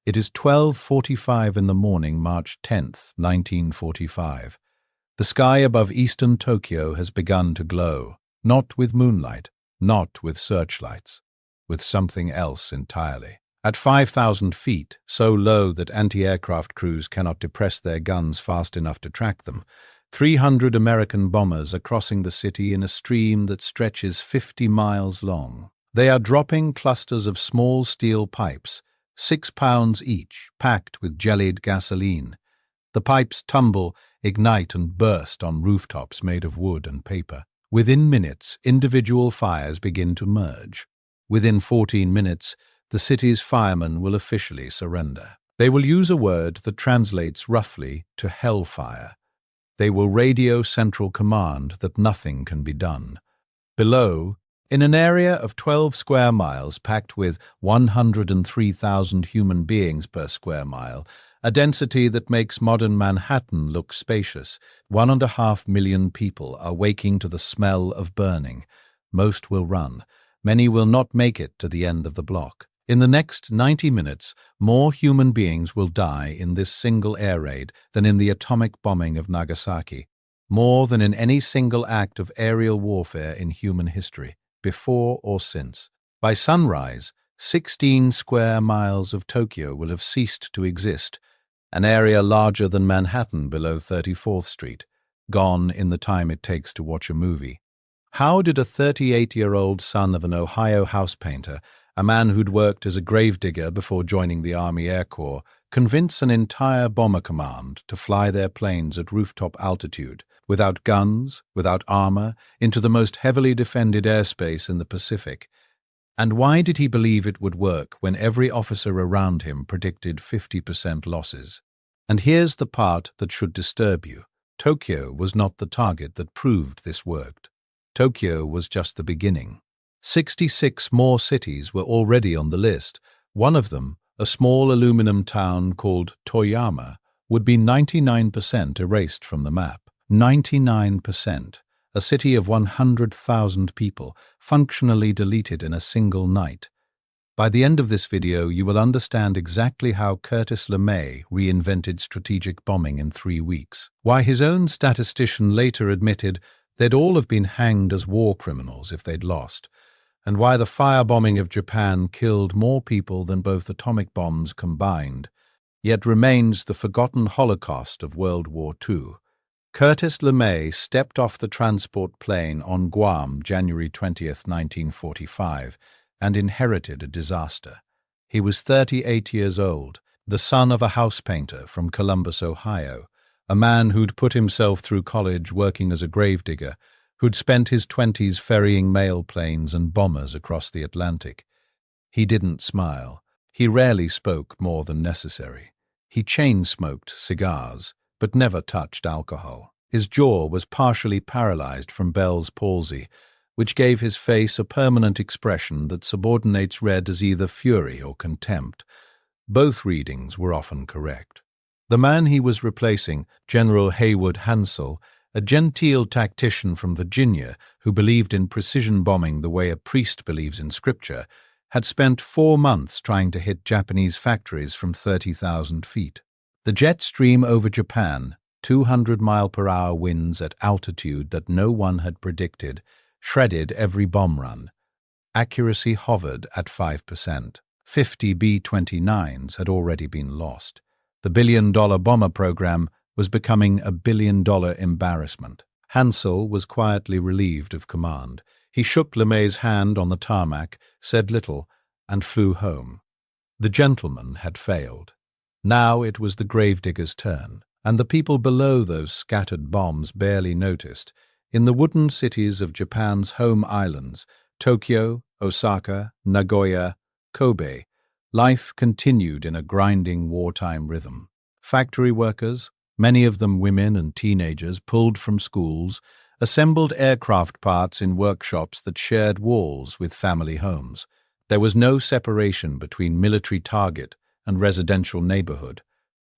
It is 12:45 in the morning, March 10th, 1945. The sky above eastern Tokyo has begun to glow, not with moonlight, not with searchlights, with something else entirely. At 5,000 feet, so low that anti-aircraft crews cannot depress their guns fast enough to track them, 300 American bombers are crossing the city in a stream that stretches 50 miles long. They are dropping clusters of small steel pipes, 6 pounds each, packed with jellied gasoline. The pipes tumble, ignite and burst on rooftops made of wood and paper. Within minutes, individual fires begin to merge. Within 14 minutes, the city's firemen will officially surrender. They will use a word that translates roughly to hellfire. They will radio Central Command that nothing can be done. Below, in an area of 12 square miles packed with 103,000 human beings per square mile, a density that makes modern Manhattan look spacious, 1.5 million people are waking to the smell of burning. Most will run. Many will not make it to the end of the block. In the next 90 minutes, more human beings will die in this single air raid than in the atomic bombing of Nagasaki, more than in any single act of aerial warfare in human history, before or since. By sunrise, 16 square miles of Tokyo will have ceased to exist, an area larger than Manhattan below 34th Street, gone in the time it takes to watch a movie. How did a 38-year-old son of an Ohio house painter, a man who'd worked as a gravedigger before joining the Army Air Corps, convince an entire bomber command to fly their planes at rooftop altitude, without guns, without armor, into the most heavily defended airspace in the Pacific? And why did he believe it would work when every officer around him predicted 50% losses? And here's the part that should disturb you. Tokyo was not the target that proved this worked. Tokyo was just the beginning. 66 more cities were already on the list. One of them, a small aluminum town called Toyama, would be 99% erased from the map. 99%. A city of 100,000 people, functionally deleted in a single night. By the end of this video, you will understand exactly how Curtis LeMay reinvented strategic bombing in 3 weeks, why his own statistician later admitted they'd all have been hanged as war criminals if they'd lost, and why the firebombing of Japan killed more people than both atomic bombs combined, yet remains the forgotten Holocaust of World War II. Curtis LeMay stepped off the transport plane on Guam January 20th, 1945, and inherited a disaster. He was 38 years old, the son of a house painter from Columbus, Ohio, a man who'd put himself through college working as a gravedigger, who'd spent his 20s ferrying mail planes and bombers across the Atlantic. He didn't smile. He rarely spoke more than necessary. He chain-smoked cigars, but never touched alcohol. His jaw was partially paralyzed from Bell's palsy, which gave his face a permanent expression that subordinates read as either fury or contempt. Both readings were often correct. The man he was replacing, General Haywood Hansell, a genteel tactician from Virginia who believed in precision bombing the way a priest believes in scripture, had spent 4 months trying to hit Japanese factories from 30,000 feet. The jet stream over Japan, 200-mile-per-hour winds at altitude that no one had predicted, shredded every bomb run. Accuracy hovered at 5%. 50 B-29s had already been lost. The billion-dollar bomber program was becoming a billion-dollar embarrassment. Hansell was quietly relieved of command. He shook LeMay's hand on the tarmac, said little, and flew home. The gentleman had failed. Now it was the gravedigger's turn, and the people below those scattered bombs barely noticed. In the wooden cities of Japan's home islands, Tokyo, Osaka, Nagoya, Kobe, life continued in a grinding wartime rhythm. Factory workers, many of them women and teenagers pulled from schools, assembled aircraft parts in workshops that shared walls with family homes. There was no separation between military target and residential neighborhood.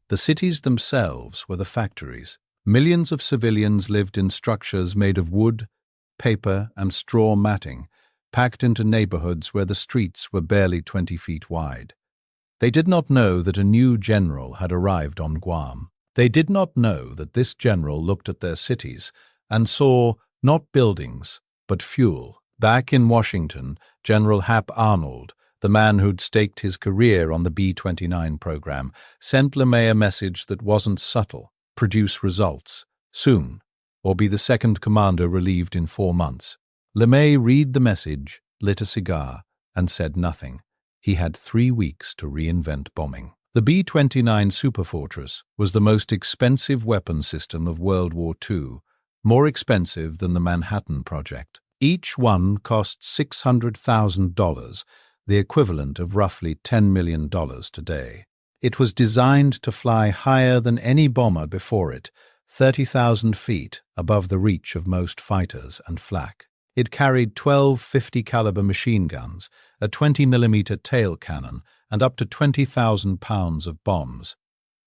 The cities themselves were the factories. Millions of civilians lived in structures made of wood, paper, and straw matting, packed into neighborhoods where the streets were barely 20 feet wide. They did not know that a new general had arrived on Guam. They did not know that this general looked at their cities and saw not buildings, but fuel. Back in Washington, General Hap Arnold, the man who'd staked his career on the B-29 program, sent LeMay a message that wasn't subtle: produce results, soon, or be the second commander relieved in 4 months. LeMay read the message, lit a cigar, and said nothing. He had 3 weeks to reinvent bombing. The B-29 Superfortress was the most expensive weapon system of World War II, more expensive than the Manhattan Project. Each one cost $600,000, the equivalent of roughly $10 million today. It was designed to fly higher than any bomber before it, 30,000 feet above the reach of most fighters and flak. It carried 12 50-caliber machine guns, a 20mm tail cannon, and up to 20,000 pounds of bombs.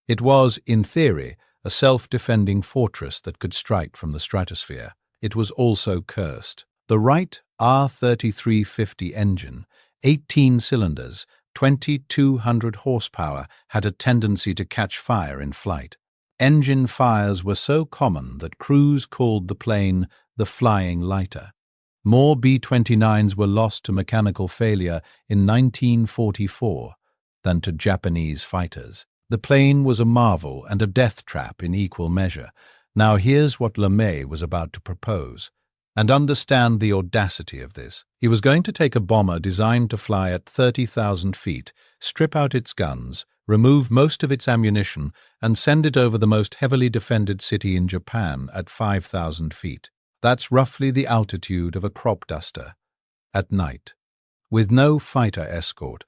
It was, in theory, a self-defending fortress that could strike from the stratosphere. It was also cursed. The Wright R-3350 engine, 18 cylinders, 2,200 horsepower, had a tendency to catch fire in flight. Engine fires were so common that crews called the plane the Flying Lighter. More B-29s were lost to mechanical failure in 1944 than to Japanese fighters. The plane was a marvel and a death trap in equal measure. Now here's what LeMay was about to propose. And understand the audacity of this. He was going to take a bomber designed to fly at 30,000 feet, strip out its guns, remove most of its ammunition, and send it over the most heavily defended city in Japan at 5,000 feet. That's roughly the altitude of a crop duster. At night. With no fighter escort.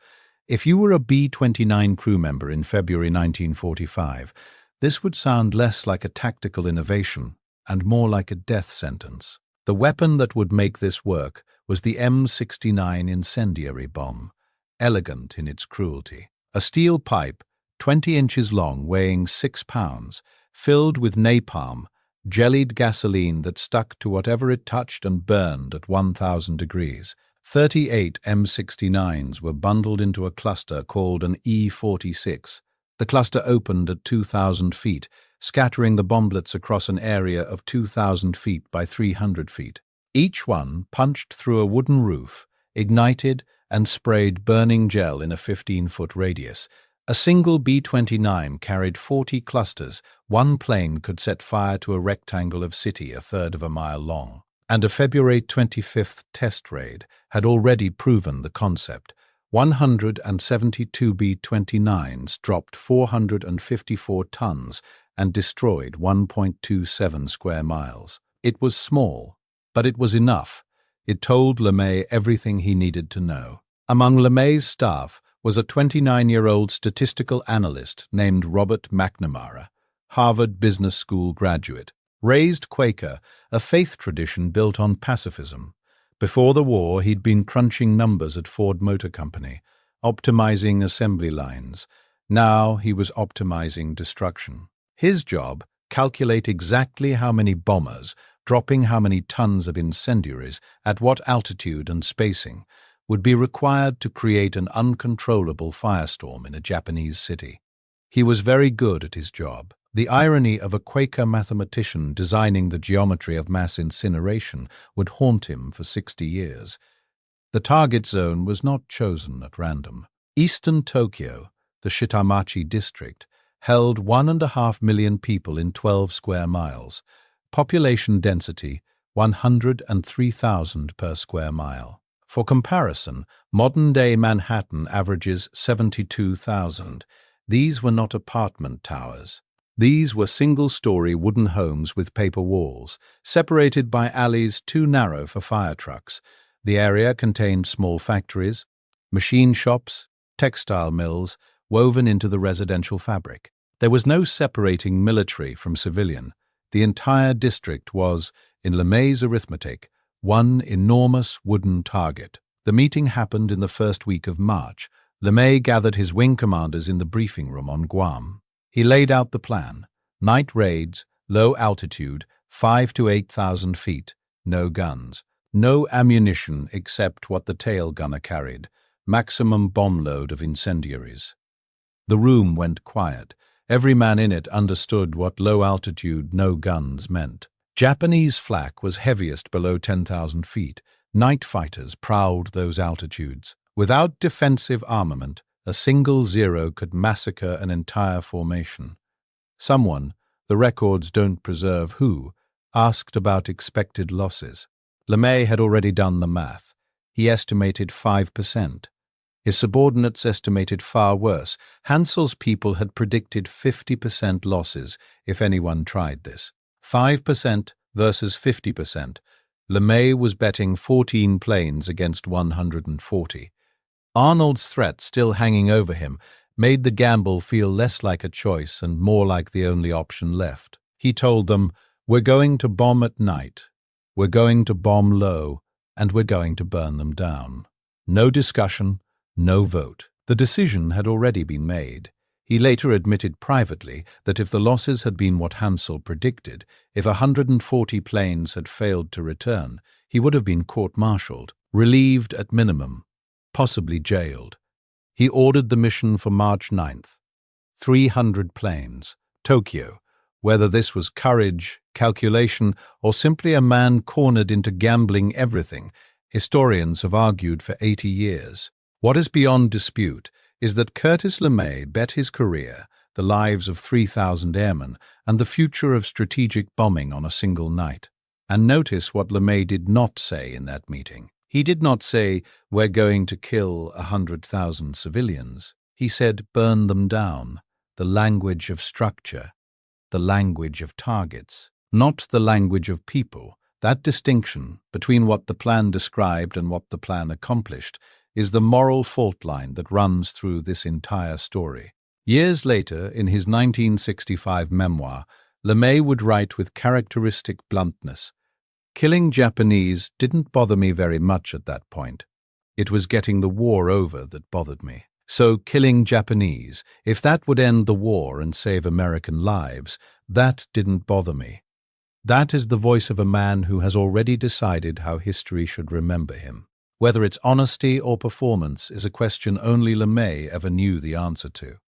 If you were a B-29 crew member in February 1945, this would sound less like a tactical innovation and more like a death sentence. The weapon that would make this work was the M69 incendiary bomb, elegant in its cruelty. A steel pipe, 20 inches long, weighing 6 pounds, filled with napalm, jellied gasoline that stuck to whatever it touched and burned at 1,000 degrees. 38 M69s were bundled into a cluster called an E-46. The cluster opened at 2,000 feet, scattering the bomblets across an area of 2,000 feet by 300 feet. Each one punched through a wooden roof, ignited, and sprayed burning gel in a 15-foot radius. A single B-29 carried 40 clusters. One plane could set fire to a rectangle of city a third of a mile long. And a February 25th test raid had already proven the concept. 172 B-29s dropped 454 tons and destroyed 1.27 square miles. It was small, but it was enough. It told LeMay everything he needed to know. Among LeMay's staff was a 29-year-old statistical analyst named Robert McNamara, Harvard Business School graduate. Raised Quaker, a faith tradition built on pacifism. Before the war, he'd been crunching numbers at Ford Motor Company, optimizing assembly lines. Now he was optimizing destruction. His job, calculate exactly how many bombers, dropping how many tons of incendiaries, at what altitude and spacing, would be required to create an uncontrollable firestorm in a Japanese city. He was very good at his job. The irony of a Quaker mathematician designing the geometry of mass incineration would haunt him for 60 years. The target zone was not chosen at random. Eastern Tokyo, the Shitamachi district, held 1.5 million people in 12 square miles. Population density, 103,000 per square mile. For comparison, modern-day Manhattan averages 72,000. These were not apartment towers. These were single-story wooden homes with paper walls, separated by alleys too narrow for fire trucks. The area contained small factories, machine shops, textile mills, woven into the residential fabric. There was no separating military from civilian. The entire district was, in LeMay's arithmetic, one enormous wooden target. The meeting happened in the first week of March. LeMay gathered his wing commanders in the briefing room on Guam. He laid out the plan. Night raids, low altitude, 5,000 to 8,000 feet, no guns, no ammunition except what the tail gunner carried, maximum bomb load of incendiaries. The room went quiet. Every man in it understood what low altitude, no guns meant. Japanese flak was heaviest below 10,000 feet. Night fighters prowled those altitudes. Without defensive armament, a single Zero could massacre an entire formation. Someone, the records don't preserve who, asked about expected losses. LeMay had already done the math. He estimated 5%. His subordinates estimated far worse. Hansel's people had predicted 50% losses if anyone tried this. 5% versus 50%. LeMay was betting 14 planes against 140. Arnold's threat still hanging over him made the gamble feel less like a choice and more like the only option left. He told them, "We're going to bomb at night. We're going to bomb low, and we're going to burn them down." No discussion, no vote. The decision had already been made. He later admitted privately that if the losses had been what Hansel predicted, if 140 planes had failed to return, he would have been court-martialed, relieved at minimum, possibly jailed. He ordered the mission for March 9th. 300 planes. Tokyo. Whether this was courage, calculation, or simply a man cornered into gambling everything, historians have argued for 80 years. What is beyond dispute is that Curtis LeMay bet his career, the lives of 3,000 airmen, and the future of strategic bombing on a single night. And notice what LeMay did not say in that meeting. He did not say, "We're going to kill 100,000 civilians." He said, "Burn them down," the language of structure, the language of targets, not the language of people. That distinction between what the plan described and what the plan accomplished is the moral fault line that runs through this entire story. Years later, in his 1965 memoir, LeMay would write with characteristic bluntness, "Killing Japanese didn't bother me very much at that point. It was getting the war over that bothered me. So killing Japanese, if that would end the war and save American lives, that didn't bother me." That is the voice of a man who has already decided how history should remember him. Whether it's honesty or performance is a question only LeMay ever knew the answer to.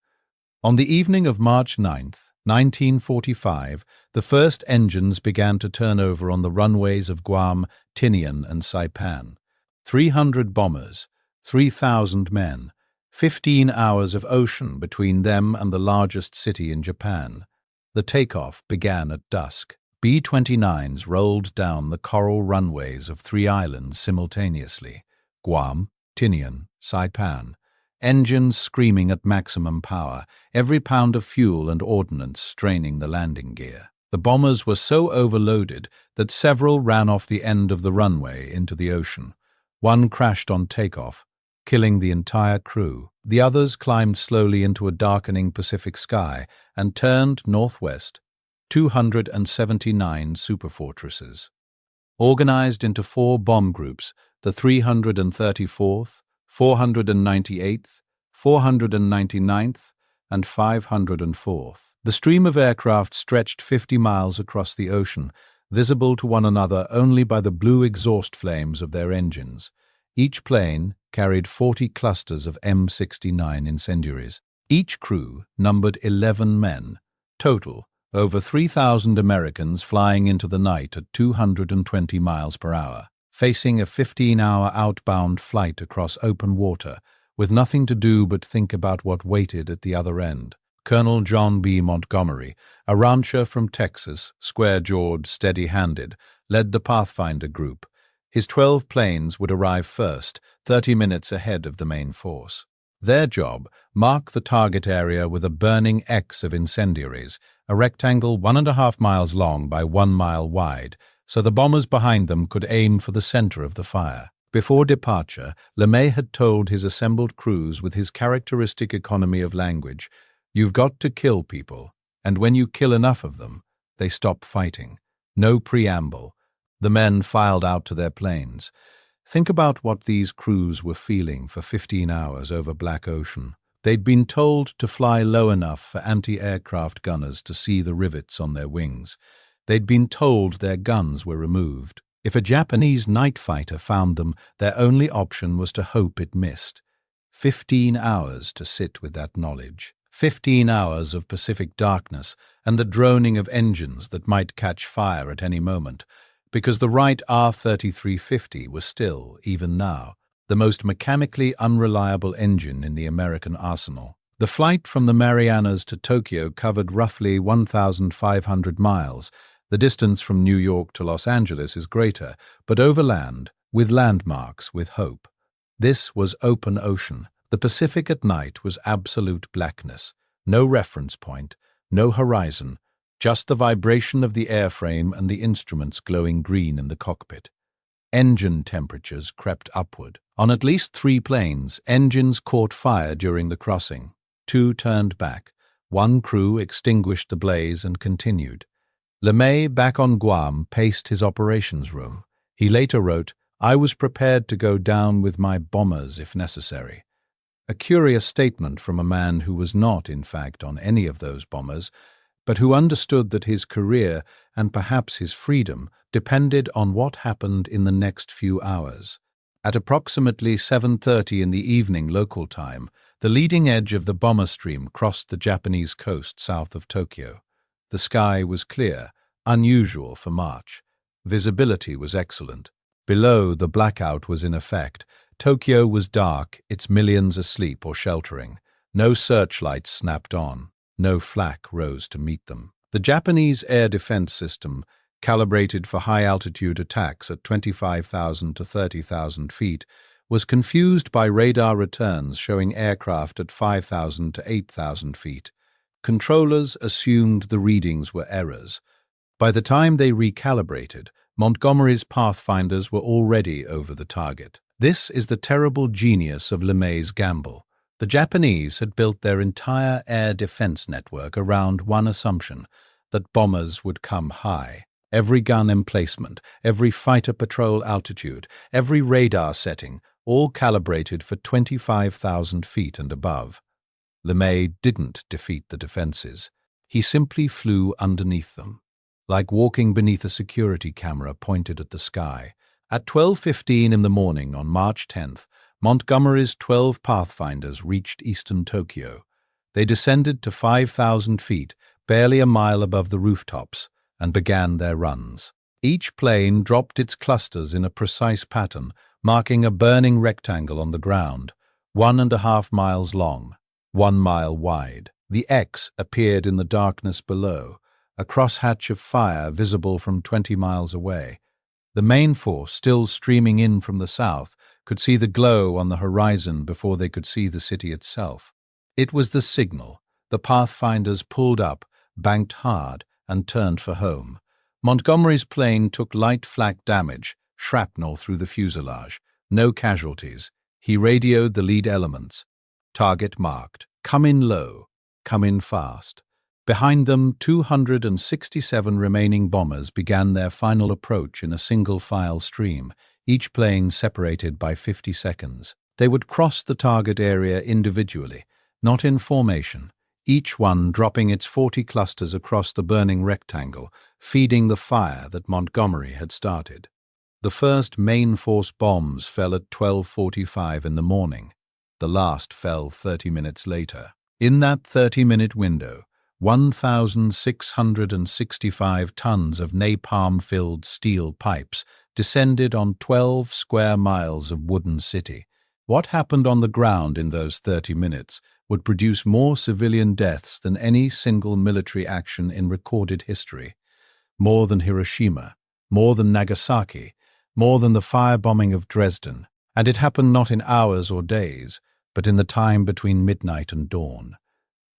On the evening of March 9th, 1945, the first engines began to turn over on the runways of Guam, Tinian, and Saipan. 300 bombers, 3,000 men, 15 hours of ocean between them and the largest city in Japan. The takeoff began at dusk. B-29s rolled down the coral runways of 3 islands simultaneously, Guam, Tinian, Saipan, engines screaming at maximum power, every pound of fuel and ordnance straining the landing gear. The bombers were so overloaded that several ran off the end of the runway into the ocean. One crashed on takeoff, killing the entire crew. The others climbed slowly into a darkening Pacific sky and turned northwest. 279 Superfortresses. Organized into 4 bomb groups, the 334th, 498th, 499th, and 504th. The stream of aircraft stretched 50 miles across the ocean, visible to one another only by the blue exhaust flames of their engines. Each plane carried 40 clusters of M69 incendiaries. Each crew numbered 11 men. Total, over 3,000 Americans flying into the night at 220 miles per hour, facing a 15-hour outbound flight across open water, with nothing to do but think about what waited at the other end. Colonel John B. Montgomery, a rancher from Texas, square-jawed, steady-handed, led the Pathfinder group. His 12 planes would arrive first, 30 minutes ahead of the main force. Their job, mark the target area with a burning X of incendiaries, a rectangle 1.5 miles long by 1 mile wide, so the bombers behind them could aim for the center of the fire. Before departure, LeMay had told his assembled crews with his characteristic economy of language, "You've got to kill people, and when you kill enough of them, they stop fighting." No preamble. The men filed out to their planes. Think about what these crews were feeling for 15 hours over Black Ocean. They'd been told to fly low enough for anti-aircraft gunners to see the rivets on their wings. They'd been told their guns were removed. If a Japanese night fighter found them, their only option was to hope it missed. 15 hours to sit with that knowledge. 15 hours of Pacific darkness and the droning of engines that might catch fire at any moment, because the Wright R-3350 was still, even now, the most mechanically unreliable engine in the American arsenal. The flight from the Marianas to Tokyo covered roughly 1,500 miles. The distance from New York to Los Angeles is greater, but overland, with landmarks, with hope. This was open ocean. The Pacific at night was absolute blackness. No reference point, no horizon, just the vibration of the airframe and the instruments glowing green in the cockpit. Engine temperatures crept upward. On at least 3 planes, engines caught fire during the crossing. 2 turned back. 1 crew extinguished the blaze and continued. LeMay, back on Guam, paced his operations room. He later wrote, "I was prepared to go down with my bombers if necessary." A curious statement from a man who was not, in fact, on any of those bombers, but who understood that his career, and perhaps his freedom, depended on what happened in the next few hours. At approximately 7:30 in the evening local time, the leading edge of the bomber stream crossed the Japanese coast south of Tokyo. The sky was clear, unusual for March. Visibility was excellent. Below, the blackout was in effect. Tokyo was dark, its millions asleep or sheltering. No searchlights snapped on. No flak rose to meet them. The Japanese air defense system, calibrated for high-altitude attacks at 25,000 to 30,000 feet, was confused by radar returns showing aircraft at 5,000 to 8,000 feet. Controllers assumed the readings were errors. By the time they recalibrated, Montgomery's pathfinders were already over the target. This is the terrible genius of LeMay's gamble. The Japanese had built their entire air defense network around one assumption, that bombers would come high. Every gun emplacement, every fighter patrol altitude, every radar setting, all calibrated for 25,000 feet and above. LeMay didn't defeat the defenses. He simply flew underneath them, like walking beneath a security camera pointed at the sky. At 12:15 in the morning on March 10th, Montgomery's 12 pathfinders reached eastern Tokyo. They descended to 5,000 feet, barely a mile above the rooftops, and began their runs. Each plane dropped its clusters in a precise pattern, marking a burning rectangle on the ground, 1.5 miles long, 1 mile wide. The X appeared in the darkness below, a crosshatch of fire visible from 20 miles away. The main force, still streaming in from the south, could see the glow on the horizon before they could see the city itself. It was the signal. The pathfinders pulled up, banked hard, and turned for home. Montgomery's plane took light flak damage, shrapnel through the fuselage. No casualties. He radioed the lead elements. Target marked. Come in low. Come in fast. Behind them, 267 remaining bombers began their final approach in a single-file stream, each plane separated by 50 seconds. They would cross the target area individually, not in formation, each one dropping its 40 clusters across the burning rectangle, feeding the fire that Montgomery had started. The first main force bombs fell at 12:45 in the morning. The last fell 30 minutes later. In that 30-minute window, 1,665 tons of napalm-filled steel pipes descended on 12 square miles of wooden city. What happened on the ground in those 30 minutes would produce more civilian deaths than any single military action in recorded history. More than Hiroshima, more than Nagasaki, more than the firebombing of Dresden. And it happened not in hours or days, but in the time between midnight and dawn.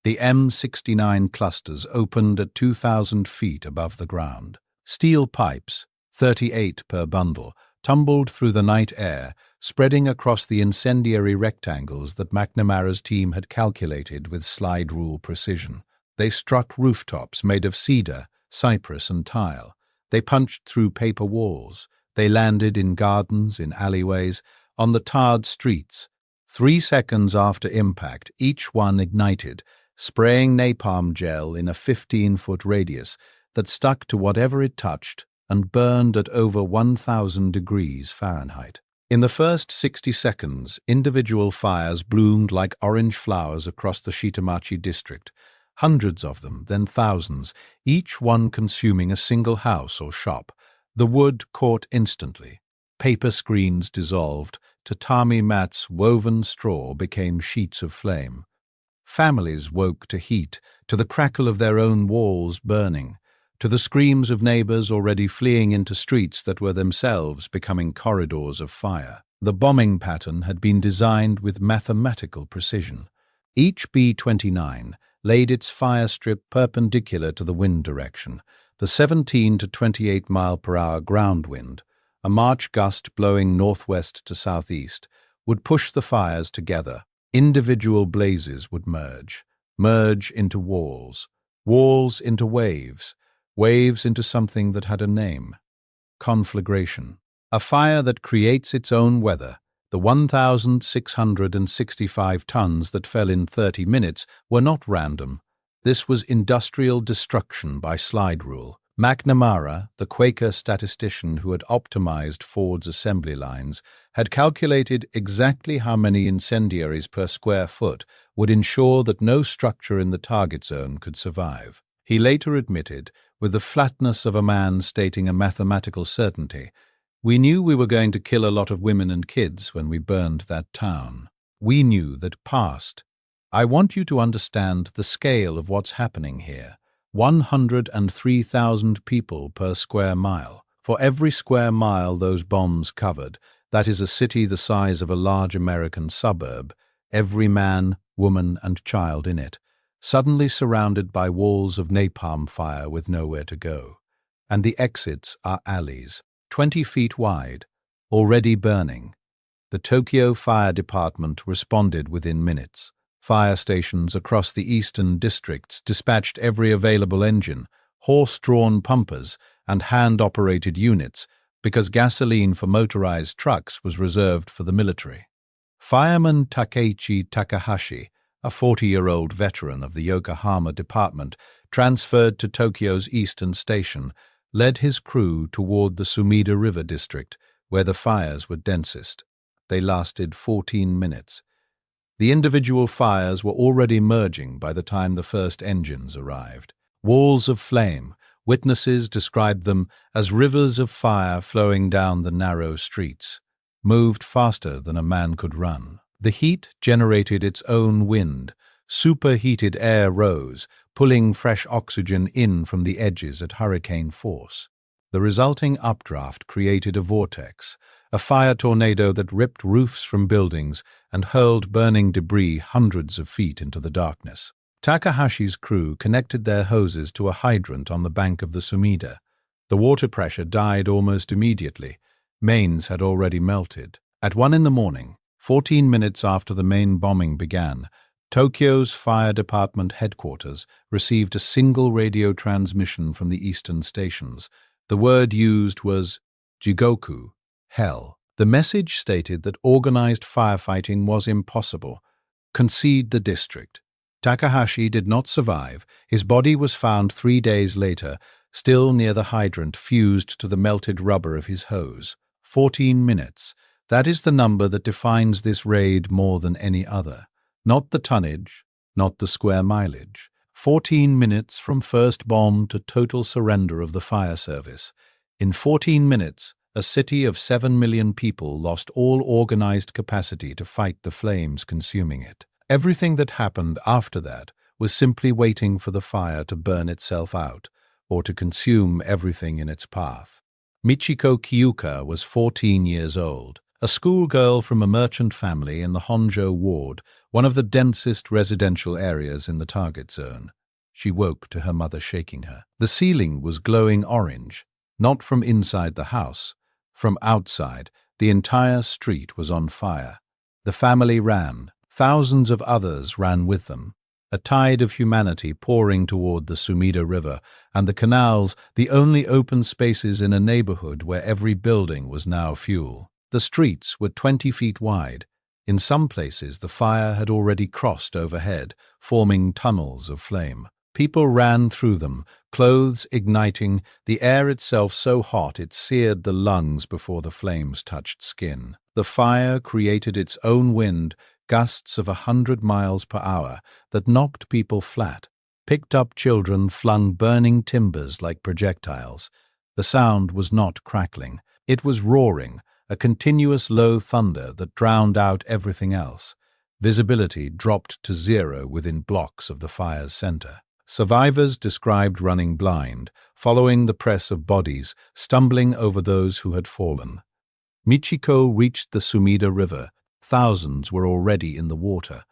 The M69 clusters opened at 2,000 feet above the ground. Steel pipes, 38 per bundle, tumbled through the night air, spreading across the incendiary rectangles that McNamara's team had calculated with slide rule precision. They struck rooftops made of cedar, cypress, and tile. They punched through paper walls. They landed in gardens, in alleyways, on the tarred streets. 3 seconds after impact, each one ignited, spraying napalm gel in a 15-foot radius that stuck to whatever it touched and burned at over 1,000 degrees Fahrenheit. In the first 60 seconds, individual fires bloomed like orange flowers across the Shitamachi district, hundreds of them, then thousands, each one consuming a single house or shop. The wood caught instantly. Paper screens dissolved, tatami mats woven straw became sheets of flame. Families woke to heat, to the crackle of their own walls burning, to the screams of neighbors already fleeing into streets that were themselves becoming corridors of fire. The bombing pattern had been designed with mathematical precision. Each B-29 laid its fire strip perpendicular to the wind direction, the 17 to 28 mile-per-hour ground wind, a March gust blowing northwest to southeast, would push the fires together. Individual blazes would merge into walls, walls into waves, waves into something that had a name: conflagration. A fire that creates its own weather. The 1,665 tons that fell in 30 minutes were not random. This was industrial destruction by slide rule. McNamara, the Quaker statistician who had optimized Ford's assembly lines, had calculated exactly how many incendiaries per square foot would ensure that no structure in the target zone could survive. He later admitted, with the flatness of a man stating a mathematical certainty, "We knew we were going to kill a lot of women and kids when we burned that town. We knew that past. I want you to understand the scale of what's happening here. 103,000 people per square mile. For every square mile those bombs covered, that is a city the size of a large American suburb, every man, woman, and child in it, suddenly surrounded by walls of napalm fire with nowhere to go. And the exits are alleys, 20 feet wide, already burning. The Tokyo Fire Department responded within minutes. Fire stations across the eastern districts dispatched every available engine, horse-drawn pumpers, and hand-operated units, because gasoline for motorized trucks was reserved for the military. Fireman Takeichi Takahashi, a 40-year-old veteran of the Yokohama department, transferred to Tokyo's eastern station, led his crew toward the Sumida River district, where the fires were densest. They lasted 14 minutes. The individual fires were already merging by the time the first engines arrived. Walls of flame. Witnesses described them as rivers of fire flowing down the narrow streets, moved faster than a man could run. The heat generated its own wind. Superheated air rose, pulling fresh oxygen in from the edges at hurricane force. The resulting updraft created a vortex, a fire tornado that ripped roofs from buildings and hurled burning debris hundreds of feet into the darkness. Takahashi's crew connected their hoses to a hydrant on the bank of the Sumida. The water pressure died almost immediately. Mains had already melted. At 1 a.m, 14 minutes after the main bombing began, Tokyo's fire department headquarters received a single radio transmission from the eastern stations. The word used was jigoku, hell. The message stated that organized firefighting was impossible. Concede the district. Takahashi did not survive. His body was found 3 days later, still near the hydrant fused to the melted rubber of his hose. 14 minutes. That is the number that defines this raid more than any other. Not the tonnage, not the square mileage. 14 minutes from first bomb to total surrender of the fire service. In 14 minutes, a city of 7 million people lost all organized capacity to fight the flames consuming it. Everything that happened after that was simply waiting for the fire to burn itself out, or to consume everything in its path. Michiko Kyuka was 14 years old, a schoolgirl from a merchant family in the Honjo ward, one of the densest residential areas in the target zone. She woke to her mother shaking her. The ceiling was glowing orange, not from inside the house. From outside, the entire street was on fire. The family ran. Thousands of others ran with them. A tide of humanity pouring toward the Sumida River and the canals, the only open spaces in a neighborhood where every building was now fuel. The streets were 20 feet wide. In some places, the fire had already crossed overhead, forming tunnels of flame. People ran through them, clothes igniting, the air itself so hot it seared the lungs before the flames touched skin. The fire created its own wind, gusts of 100 miles per hour that knocked people flat, picked up children, flung burning timbers like projectiles. The sound was not crackling. It was roaring, a continuous low thunder that drowned out everything else. Visibility dropped to zero within blocks of the fire's center. Survivors described running blind, following the press of bodies, stumbling over those who had fallen. Michiko reached the Sumida River. Thousands were already in the water,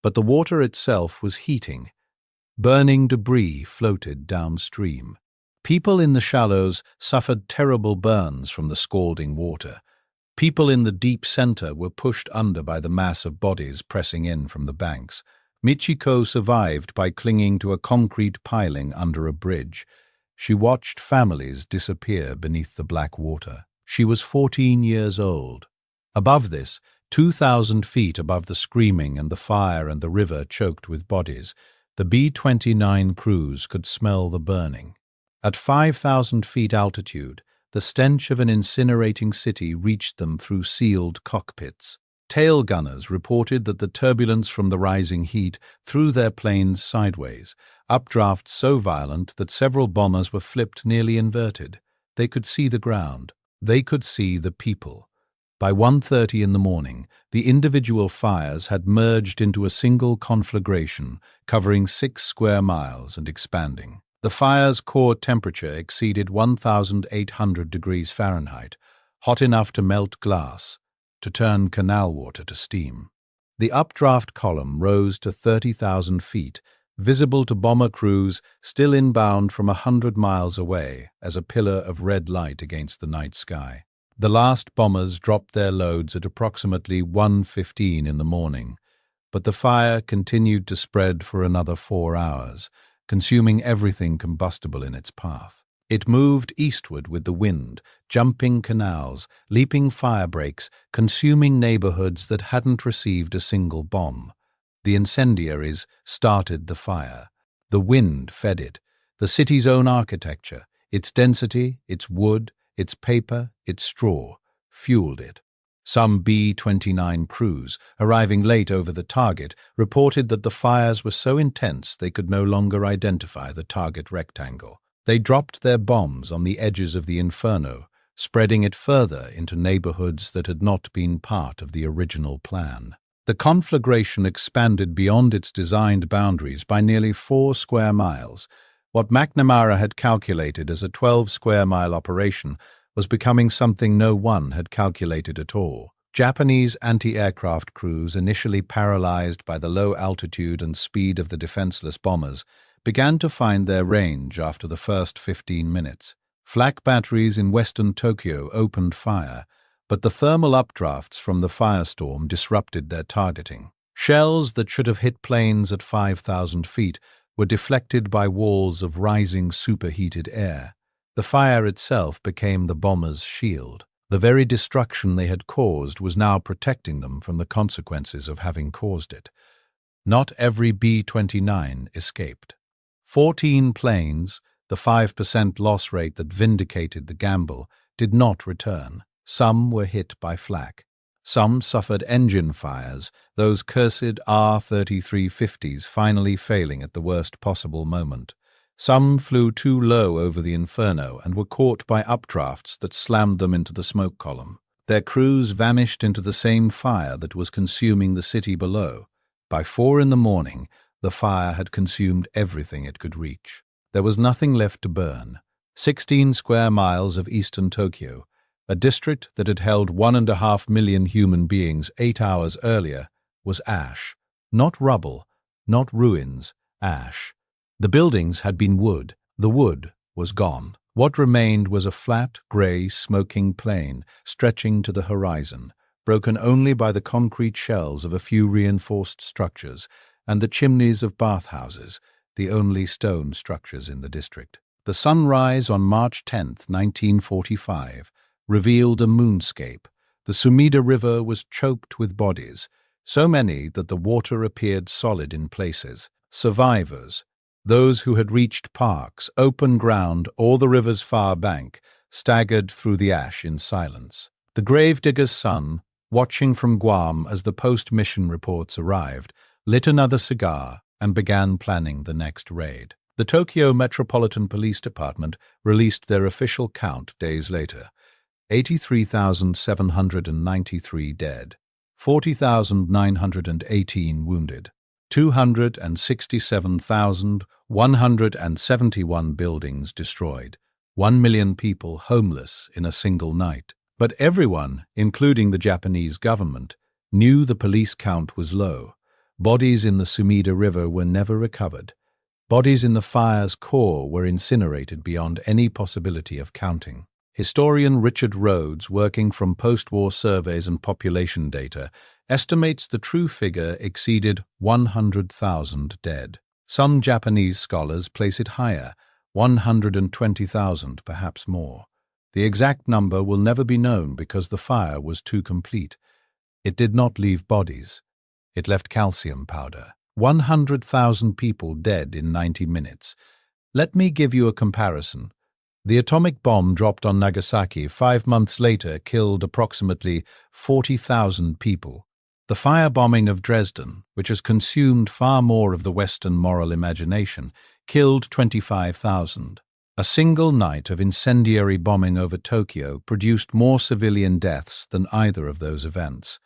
but the water itself was heating. Burning debris floated downstream. People in the shallows suffered terrible burns from the scalding water. People in the deep center were pushed under by the mass of bodies pressing in from the banks. Michiko survived by clinging to a concrete piling under a bridge. She watched families disappear beneath the black water. She was 14 years old. Above this, 2,000 feet above the screaming and the fire and the river choked with bodies, the B-29 crews could smell the burning. At 5,000 feet altitude, the stench of an incinerating city reached them through sealed cockpits. Tail gunners reported that the turbulence from the rising heat threw their planes sideways, updrafts so violent that several bombers were flipped nearly inverted. They could see the ground. They could see the people. By 1:30 in the morning, the individual fires had merged into a single conflagration, covering 6 square miles and expanding. The fire's core temperature exceeded 1,800 degrees Fahrenheit, hot enough to melt glass, to turn canal water to steam. The updraft column rose to 30,000 feet, visible to bomber crews still inbound from 100 miles away as a pillar of red light against the night sky. The last bombers dropped their loads at approximately 1:15 in the morning, but the fire continued to spread for another 4 hours, consuming everything combustible in its path. It moved eastward with the wind, jumping canals, leaping fire breaks, consuming neighborhoods that hadn't received a single bomb. The incendiaries started the fire. The wind fed it. The city's own architecture, its density, its wood, its paper, its straw, fueled it. Some B-29 crews, arriving late over the target, reported that the fires were so intense they could no longer identify the target rectangle. They dropped their bombs on the edges of the inferno, spreading it further into neighborhoods that had not been part of the original plan. The conflagration expanded beyond its designed boundaries by nearly 4 square miles. What McNamara had calculated as a 12-square-mile operation was becoming something no one had calculated at all. Japanese anti-aircraft crews, initially paralyzed by the low altitude and speed of the defenseless bombers, began to find their range after the first 15 minutes. Flak batteries in western Tokyo opened fire, but the thermal updrafts from the Firestorm disrupted their targeting. Shells that should have hit planes at 5,000 feet were deflected by walls of rising superheated air. The fire itself became the bombers' shield. The very destruction they had caused was now protecting them from the consequences of having caused it. Not every B-29 escaped. 14 planes, the 5% loss rate that vindicated the gamble, did not return. Some were hit by flak. Some suffered engine fires, those cursed R-3350s finally failing at the worst possible moment. Some flew too low over the inferno and were caught by updrafts that slammed them into the smoke column. Their crews vanished into the same fire that was consuming the city below. By 4 in the morning, the fire had consumed everything it could reach. There was nothing left to burn. 16 square miles of eastern Tokyo, a district that had held 1.5 million human beings 8 hours earlier, was ash. Not rubble, not ruins, ash. The buildings had been wood. The wood was gone. What remained was a flat, grey, smoking plain stretching to the horizon, broken only by the concrete shells of a few reinforced structures and the chimneys of bathhouses, the only stone structures in the district. The sunrise on March 10, 1945, revealed a moonscape. The Sumida River was choked with bodies, so many that the water appeared solid in places. Survivors, those who had reached parks, open ground, or the river's far bank, staggered through the ash in silence. The gravedigger's son, watching from Guam as the post-mission reports arrived, lit another cigar and began planning the next raid. The Tokyo Metropolitan Police Department released their official count days later: 83,793 dead, 40,918 wounded, 267,171 buildings destroyed, 1 million people homeless in a single night. But everyone, including the Japanese government, knew the police count was low. Bodies in the Sumida River were never recovered. Bodies in the fire's core were incinerated beyond any possibility of counting. Historian Richard Rhodes, working from post-war surveys and population data, estimates the true figure exceeded 100,000 dead. Some Japanese scholars place it higher, 120,000, perhaps more. The exact number will never be known because the fire was too complete. It did not leave bodies. It left calcium powder. 100,000 people dead in 90 minutes. Let me give you a comparison. The atomic bomb dropped on Nagasaki 5 months later killed approximately 40,000 people. The firebombing of Dresden, which has consumed far more of the Western moral imagination, killed 25,000. A single night of incendiary bombing over Tokyo produced more civilian deaths than either of those events.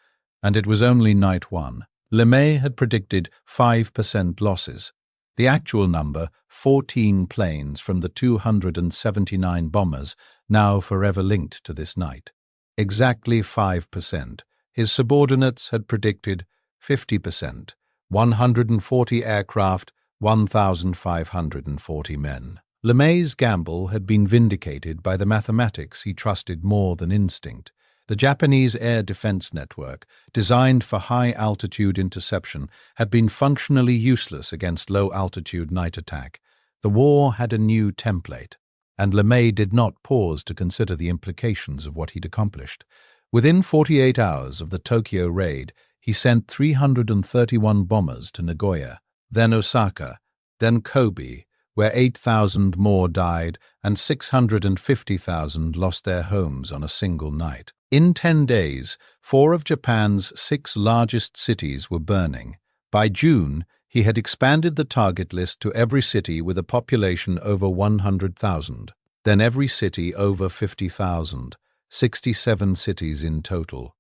And it was only night one. LeMay had predicted 5% losses. The actual number, 14 planes from the 279 bombers, now forever linked to this night. Exactly 5%. His subordinates had predicted 50%. 140 aircraft, 1,540 men. LeMay's gamble had been vindicated by the mathematics he trusted more than instinct. The Japanese air defense network, designed for high-altitude interception, had been functionally useless against low-altitude night attack. The war had a new template, and LeMay did not pause to consider the implications of what he'd accomplished. Within 48 hours of the Tokyo raid, he sent 331 bombers to Nagoya, then Osaka, then Kobe, where 8,000 more died and 650,000 lost their homes on a single night. In 10 days, 4 of Japan's 6 largest cities were burning. By June, he had expanded the target list to every city with a population over 100,000, then every city over 50,000, 67 cities in total.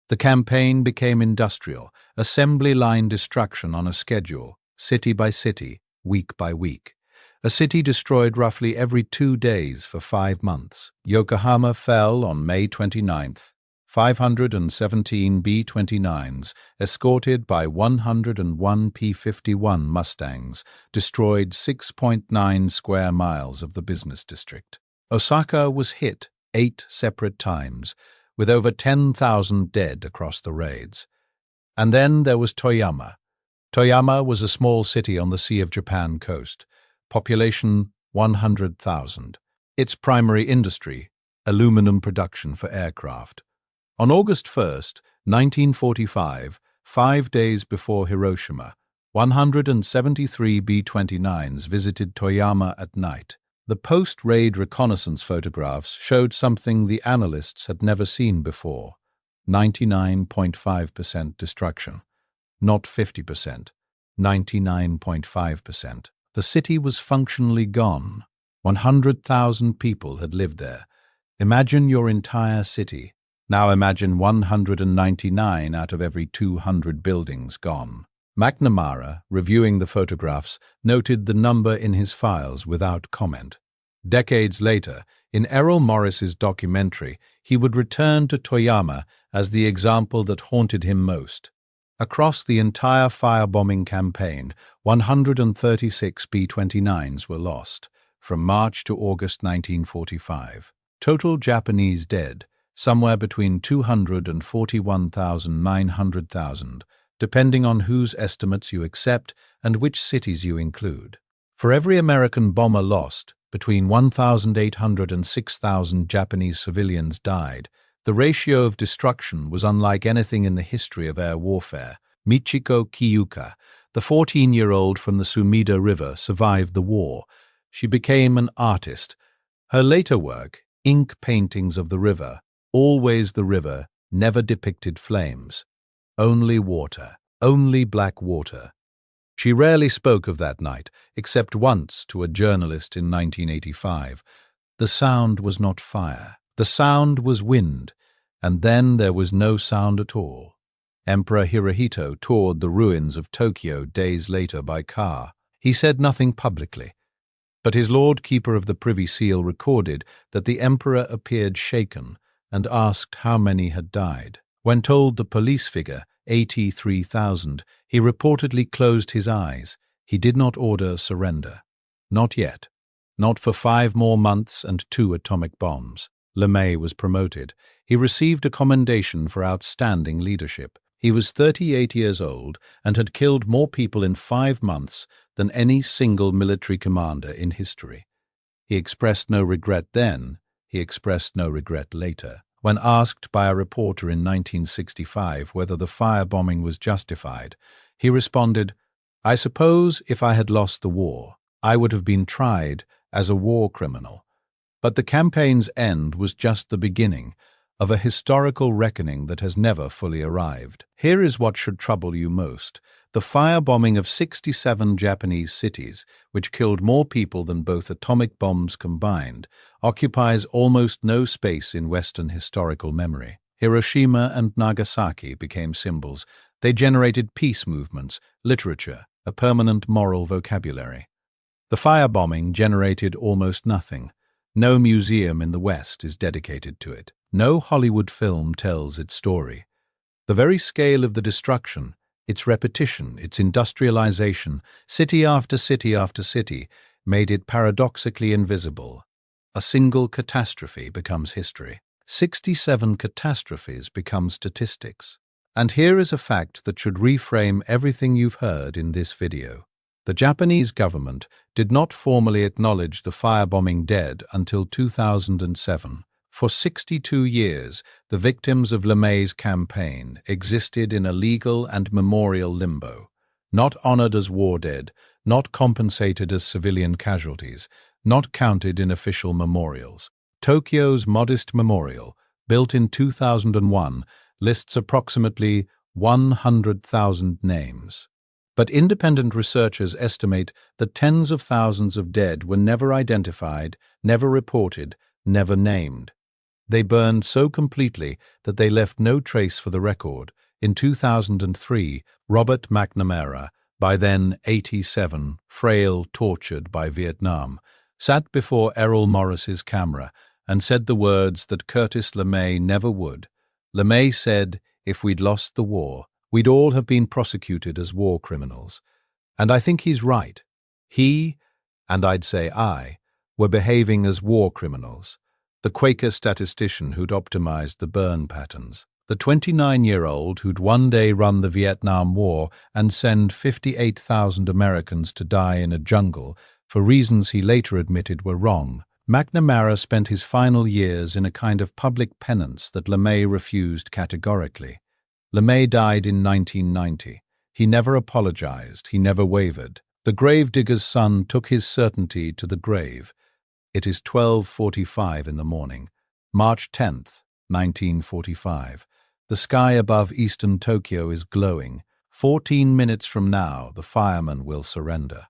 The campaign became industrial, assembly line destruction on a schedule, city by city, week by week. A city destroyed roughly every 2 days for 5 months. Yokohama fell on May 29th. 517 B-29s, escorted by 101 P-51 Mustangs, destroyed 6.9 square miles of the business district. Osaka was hit 8 separate times, with over 10,000 dead across the raids. And then there was Toyama. Toyama was a small city on the Sea of Japan coast. Population 100,000. Its primary industry, aluminum production for aircraft. On August 1st, 1945, 5 days before Hiroshima, 173 B-29s visited Toyama at night. The post-raid reconnaissance photographs showed something the analysts had never seen before: 99.5% destruction. Not 50%, 99.5%. The city was functionally gone. 100,000 people had lived there. Imagine your entire city. Now imagine 199 out of every 200 buildings gone. McNamara, reviewing the photographs, noted the number in his files without comment. Decades later, in Errol Morris's documentary, he would return to Toyama as the example that haunted him most. Across the entire firebombing campaign, 136 B-29s were lost, from March to August 1945. Total Japanese dead, somewhere between 200 and 41,900,000, depending on whose estimates you accept and which cities you include. For every American bomber lost, between 1,800 and 6,000 Japanese civilians died. The ratio of destruction was unlike anything in the history of air warfare. Michiko Kiyuka, the 14-year-old from the Sumida River, survived the war. She became an artist. Her later work, ink paintings of the river, Always the River, never depicted flames. Only water, only black water. She rarely spoke of that night, except once to a journalist in 1985. The sound was not fire. The sound was wind, and then there was no sound at all. Emperor Hirohito toured the ruins of Tokyo days later by car. He said nothing publicly, but his Lord Keeper of the Privy Seal recorded that the emperor appeared shaken and asked how many had died. When told the police figure, 83,000, he reportedly closed his eyes. He did not order surrender. Not yet. Not for 5 more months and 2 atomic bombs. LeMay was promoted. He received a commendation for outstanding leadership. He was 38 years old and had killed more people in 5 months than any single military commander in history. He expressed no regret then. He expressed no regret later. When asked by a reporter in 1965 whether the firebombing was justified, he responded, "I suppose if I had lost the war, I would have been tried as a war criminal. But the campaign's end was just the beginning of a historical reckoning that has never fully arrived." Here is what should trouble you most. The firebombing of 67 Japanese cities, which killed more people than both atomic bombs combined, occupies almost no space in Western historical memory. Hiroshima and Nagasaki became symbols. They generated peace movements, literature, a permanent moral vocabulary. The firebombing generated almost nothing. No museum in the West is dedicated to it. No Hollywood film tells its story. The very scale of the destruction, its repetition, its industrialization, city after city after city, made it paradoxically invisible. A single catastrophe becomes history. 67 catastrophes become statistics. And here is a fact that should reframe everything you've heard in this video. The Japanese government did not formally acknowledge the firebombing dead until 2007. For 62 years, the victims of LeMay's campaign existed in a legal and memorial limbo, not honored as war dead, not compensated as civilian casualties, not counted in official memorials. Tokyo's modest memorial, built in 2001, lists approximately 100,000 names. But independent researchers estimate that tens of thousands of dead were never identified, never reported, never named. They burned so completely that they left no trace for the record. In 2003, Robert McNamara, by then 87, frail, tortured by Vietnam, sat before Errol Morris's camera and said the words that Curtis LeMay never would. LeMay said, "If we'd lost the war, we'd all have been prosecuted as war criminals." And I think he's right. He, and I'd say I, were behaving as war criminals. The Quaker statistician who'd optimized the burn patterns. The 29-year-old who'd one day run the Vietnam War and send 58,000 Americans to die in a jungle for reasons he later admitted were wrong. McNamara spent his final years in a kind of public penance that LeMay refused categorically. LeMay died in 1990. He never apologized, he never wavered. The gravedigger's son took his certainty to the grave. It is 12:45 in the morning, March 10th, 1945. The sky above eastern Tokyo is glowing. 14 minutes from now, the firemen will surrender.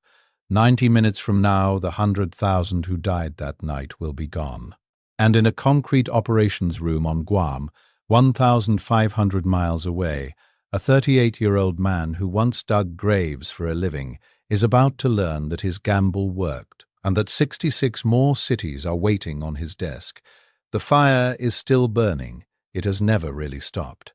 90 minutes from now, the 100,000 who died that night will be gone. And in a concrete operations room on Guam, 1,500 miles away, a 38-year-old man who once dug graves for a living is about to learn that his gamble worked, and that 66 more cities are waiting on his desk. The fire is still burning. It has never really stopped.